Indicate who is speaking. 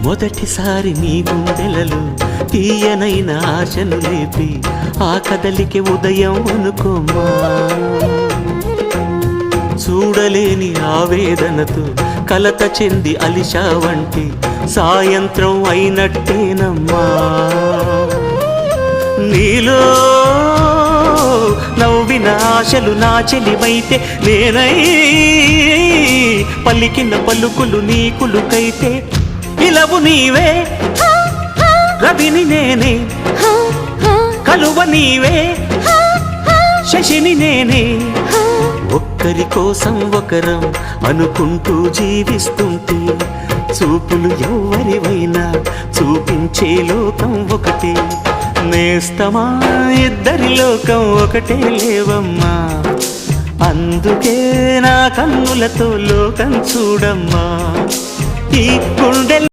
Speaker 1: మొదటిసారి నీ గుండెలలో తీయనైన ఆశను లేపి ఆ కదలికి ఉదయం అనుకోమా. చూడలేని ఆవేదనతో కలత చెంది అలిశావంటి సాయంత్రం అయినట్టేనమ్మా. నీలో నవ్విన ఆశలు నా చెలివైతే నేనై పలికిన పలుకులు నీకులుకైతే ఇలవు నీవే రవిని నేనే కలువ నీవే శశిని నేనే. ఒక్కరి కోసం ఒకరం అనుకుంటూ జీవిస్తుంటే చూపులు ఎవరివైనా చూపించే లోకం ఒకటే. నేస్తమా ఇద్దరి లోకం ఒకటే లేవమ్మా. అందుకే నా కన్నులతో లోకం చూడమ్మా. ఈ గుండె